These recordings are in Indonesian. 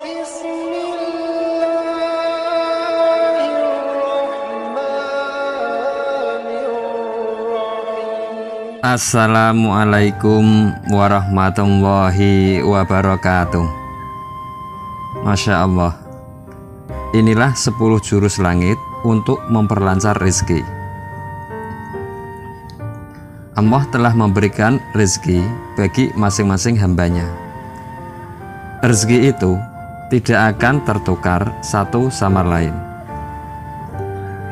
Assalamualaikum warahmatullahi wabarakatuh. Masya Allah, inilah 10 jurus langit untuk memperlancar rezeki. Allah telah memberikan rezeki bagi masing-masing hambanya. Rezeki itu tidak akan tertukar satu sama lain.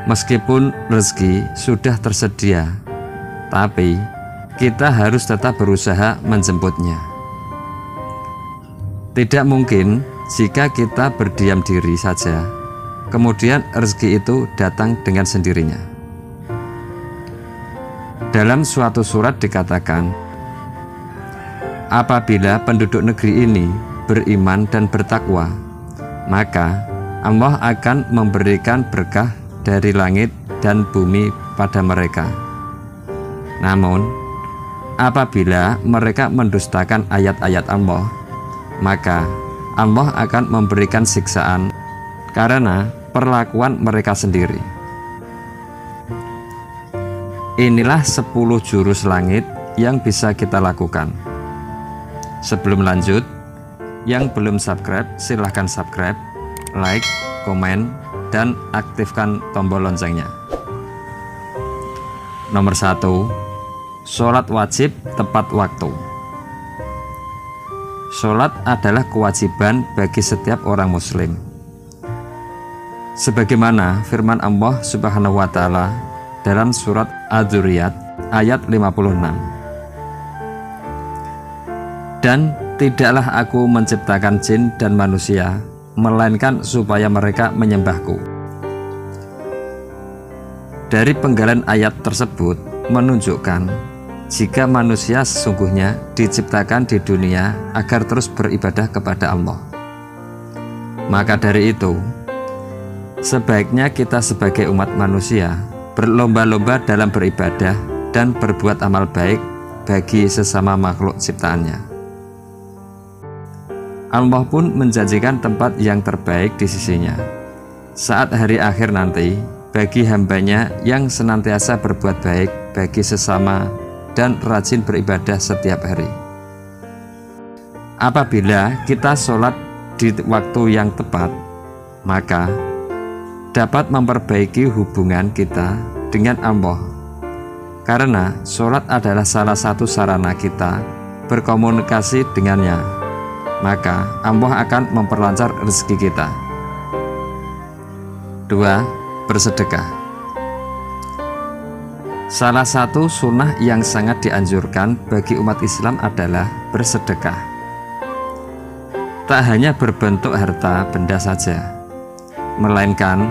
Meskipun rezeki sudah tersedia, tapi kita harus tetap berusaha menjemputnya. Tidak mungkin jika kita berdiam diri saja, kemudian rezeki itu datang dengan sendirinya. Dalam suatu surat dikatakan, apabila penduduk negeri ini beriman dan bertakwa, maka Allah akan memberikan berkah dari langit dan bumi pada mereka. Namun, apabila mereka mendustakan ayat-ayat Allah, maka Allah akan memberikan siksaan karena perlakuan mereka sendiri. Inilah 10 jurus langit yang bisa kita lakukan. Sebelum lanjut, yang belum subscribe silahkan subscribe, like, komen, dan aktifkan tombol loncengnya. Nomor 1, sholat wajib tepat waktu. Sholat adalah kewajiban bagi setiap orang muslim. Sebagaimana firman Allah Subhanahu wa Ta'ala dalam surat Az-Dzurriyyat ayat 56. Dan tidaklah aku menciptakan jin dan manusia melainkan supaya mereka menyembahku. Dari penggalan ayat tersebut menunjukkan jika manusia sesungguhnya diciptakan di dunia agar terus beribadah kepada Allah. Maka dari itu, sebaiknya kita sebagai umat manusia berlomba-lomba dalam beribadah dan berbuat amal baik bagi sesama makhluk ciptaannya. Allah pun menjanjikan tempat yang terbaik di sisinya saat hari akhir nanti bagi hambanya yang senantiasa berbuat baik bagi sesama dan rajin beribadah setiap hari. Apabila kita sholat di waktu yang tepat, maka dapat memperbaiki hubungan kita dengan Allah, karena sholat adalah salah satu sarana kita berkomunikasi dengannya. Maka Allah akan memperlancar rezeki kita. 2. Bersedekah. Salah satu sunnah yang sangat dianjurkan bagi umat Islam adalah bersedekah. Tak hanya berbentuk harta benda saja, melainkan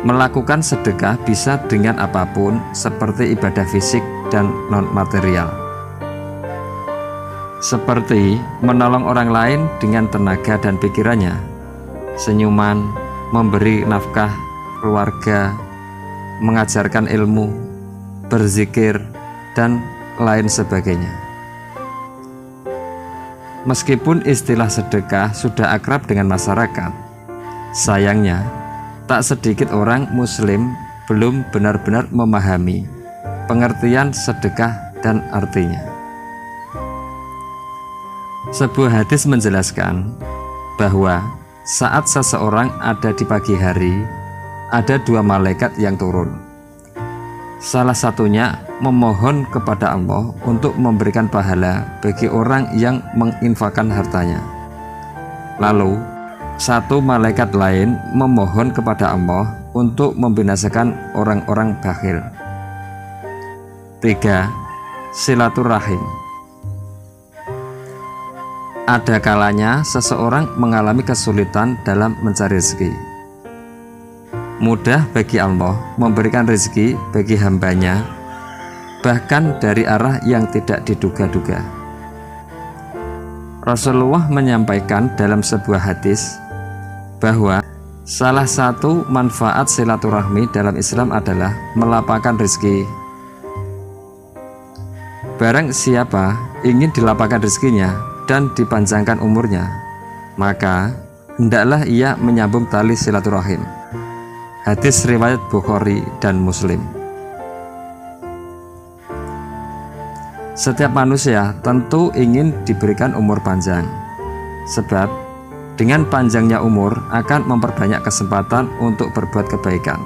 melakukan sedekah bisa dengan apapun seperti ibadah fisik dan non-material. Seperti menolong orang lain dengan tenaga dan pikirannya, senyuman, memberi nafkah keluarga, mengajarkan ilmu, berzikir, dan lain sebagainya. Meskipun istilah sedekah sudah akrab dengan masyarakat, sayangnya tak sedikit orang muslim belum benar-benar memahami pengertian sedekah dan artinya. Sebuah hadis menjelaskan bahwa saat seseorang ada di pagi hari, ada 2 malaikat yang turun. Salah satunya memohon kepada Allah untuk memberikan pahala bagi orang yang menginfakkan hartanya. Lalu, satu malaikat lain memohon kepada Allah untuk membinasakan orang-orang bakhil. 3. Silaturahim. Ada kalanya seseorang mengalami kesulitan dalam mencari rezeki. Mudah bagi Allah memberikan rezeki bagi hambanya, bahkan dari arah yang tidak diduga-duga. Rasulullah menyampaikan dalam sebuah hadis bahwa salah satu manfaat silaturahmi dalam Islam adalah melapangkan rezeki. Barang siapa ingin dilapangkan rezekinya dan dipanjangkan umurnya, maka hendaklah ia menyambung tali silaturahim. Hadis riwayat Bukhari dan Muslim. Setiap manusia tentu ingin diberikan umur panjang, sebab dengan panjangnya umur akan memperbanyak kesempatan untuk berbuat kebaikan.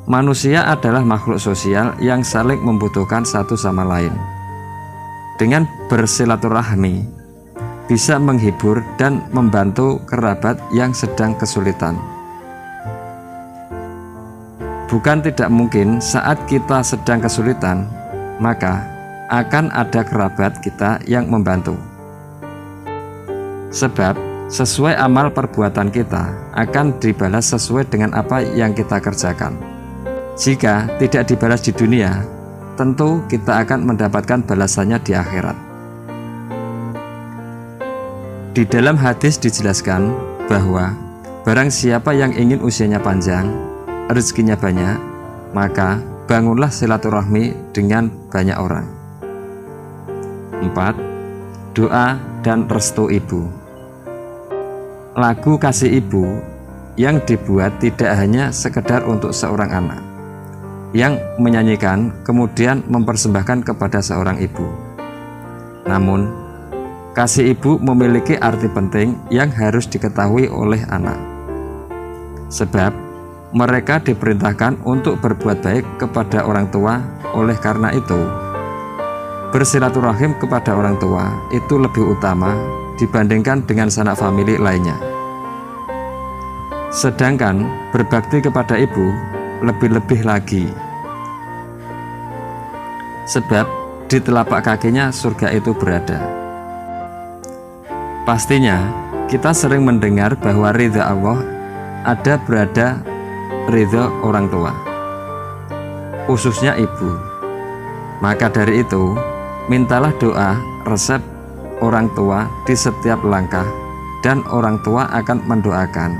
Manusia adalah makhluk sosial yang saling membutuhkan satu sama lain. Dengan bersilaturahmi bisa menghibur dan membantu kerabat yang sedang kesulitan. Bukan tidak mungkin saat kita sedang kesulitan, maka akan ada kerabat kita yang membantu. Sebab sesuai amal perbuatan kita akan dibalas sesuai dengan apa yang kita kerjakan. Jika tidak dibalas di dunia, tentu kita akan mendapatkan balasannya di akhirat. Di dalam hadis dijelaskan bahwa barang siapa yang ingin usianya panjang, rezekinya banyak, maka bangunlah silaturahmi dengan banyak orang. 4. Doa dan restu ibu. Lagu Kasih Ibu yang dibuat tidak hanya sekedar untuk seorang anak yang menyanyikan kemudian mempersembahkan kepada seorang ibu. Namun, kasih ibu memiliki arti penting yang harus diketahui oleh anak. Sebab mereka diperintahkan untuk berbuat baik kepada orang tua. Oleh karena itu, bersilaturahim kepada orang tua itu lebih utama dibandingkan dengan sanak famili lainnya. Sedangkan berbakti kepada ibu lebih-lebih lagi. Sebab di telapak kakinya surga itu berada. Pastinya kita sering mendengar bahwa ridha Allah ada berada ridha orang tua, khususnya ibu. Maka dari itu, mintalah doa resep orang tua di setiap langkah, dan orang tua akan mendoakan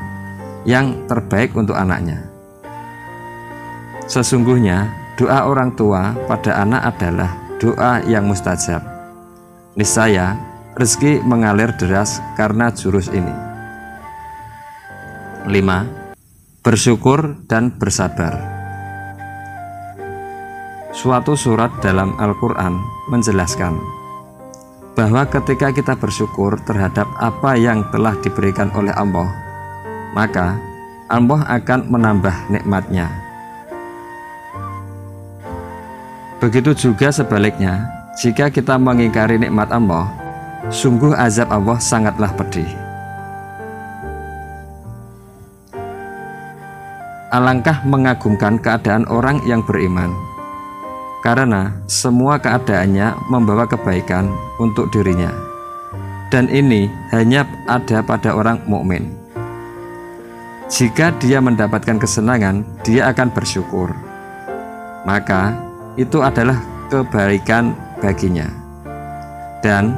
yang terbaik untuk anaknya. Sesungguhnya doa orang tua pada anak adalah doa yang mustajab. Niscaya rezeki mengalir deras karena jurus ini. 5. Bersyukur dan bersabar. Suatu surat dalam Al-Quran menjelaskan bahwa ketika kita bersyukur terhadap apa yang telah diberikan oleh Allah, maka Allah akan menambah nikmatnya. Begitu juga sebaliknya, jika kita mengingkari nikmat Allah, sungguh azab Allah sangatlah pedih. Alangkah mengagumkan keadaan orang yang beriman, karena semua keadaannya membawa kebaikan untuk dirinya, dan ini hanya ada pada orang mukmin. Jika dia mendapatkan kesenangan, dia akan bersyukur, maka itu adalah kebaikan baginya. Dan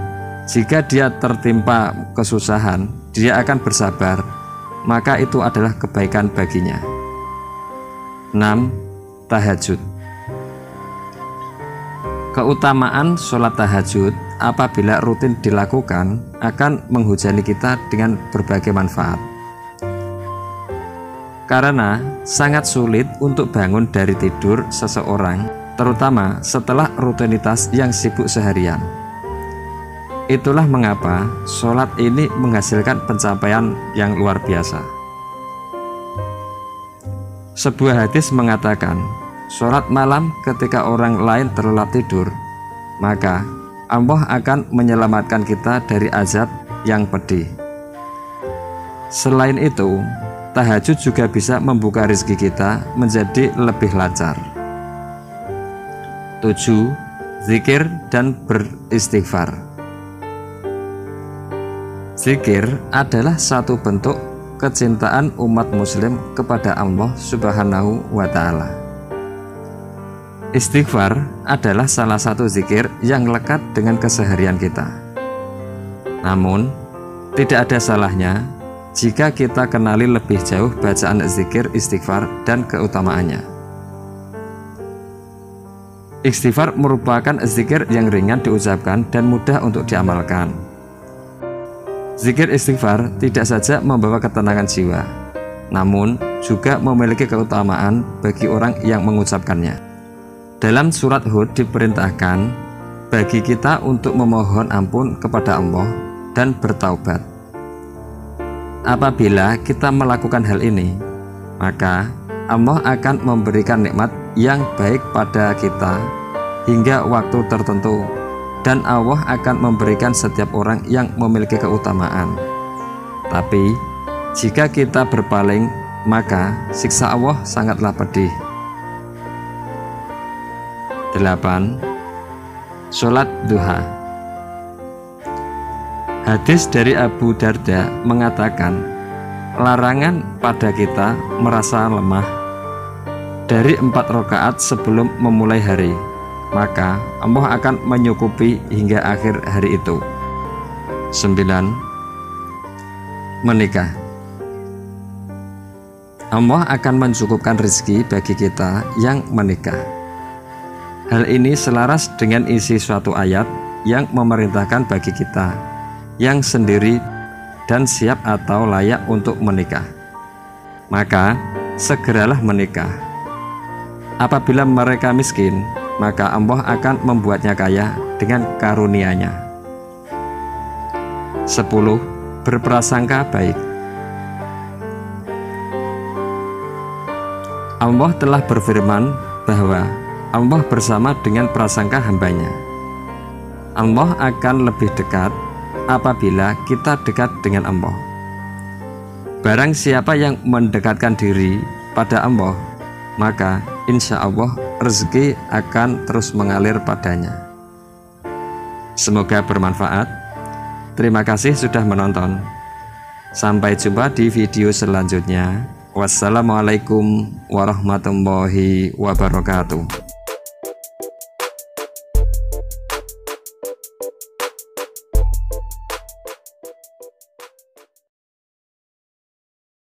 jika dia tertimpa kesusahan, dia akan bersabar, maka itu adalah kebaikan baginya. 6. Tahajud. Keutamaan sholat tahajud apabila rutin dilakukan akan menghujani kita dengan berbagai manfaat. Karena sangat sulit untuk bangun dari tidur seseorang, terutama setelah rutinitas yang sibuk seharian. Itulah mengapa sholat ini menghasilkan pencapaian yang luar biasa. Sebuah hadis mengatakan, sholat malam ketika orang lain terlelap tidur, maka Allah akan menyelamatkan kita dari azab yang pedih. Selain itu, tahajud juga bisa membuka rezeki kita menjadi lebih lancar. 7. Zikir dan beristighfar. Zikir adalah satu bentuk kecintaan umat muslim kepada Allah Subhanahu wa Ta'ala. Istighfar adalah salah satu zikir yang lekat dengan keseharian kita. Namun, tidak ada salahnya jika kita kenali lebih jauh bacaan zikir istighfar dan keutamaannya. Istighfar merupakan zikir yang ringan diucapkan dan mudah untuk diamalkan. Zikir istighfar tidak saja membawa ketenangan jiwa, namun juga memiliki keutamaan bagi orang yang mengucapkannya. Dalam surat Hud diperintahkan bagi kita untuk memohon ampun kepada Allah dan bertaubat. Apabila kita melakukan hal ini, maka Allah akan memberikan nikmat yang baik pada kita hingga waktu tertentu, dan Allah akan memberikan setiap orang yang memiliki keutamaan. Tapi jika kita berpaling, maka siksa Allah sangatlah pedih. 8. Sholat duha. Hadis dari Abu Darda mengatakan, larangan pada kita merasa lemah dari 4 rakaat sebelum memulai hari, maka Allah akan menyukupi hingga akhir hari itu. 9. Menikah. Allah akan mencukupkan rezeki bagi kita yang menikah. Hal ini selaras dengan isi suatu ayat yang memerintahkan bagi kita yang sendiri dan siap atau layak untuk menikah, maka segeralah menikah. Apabila mereka miskin, maka Allah akan membuatnya kaya dengan karunia-Nya. 10. Berprasangka baik. Allah telah berfirman bahwa Allah bersama dengan prasangka hambanya. Allah akan lebih dekat apabila kita dekat dengan Allah. Barang siapa yang mendekatkan diri pada Allah, maka insya Allah rezeki akan terus mengalir padanya. Semoga bermanfaat. Terima kasih sudah menonton. Sampai jumpa di video selanjutnya. Wassalamualaikum warahmatullahi wabarakatuh.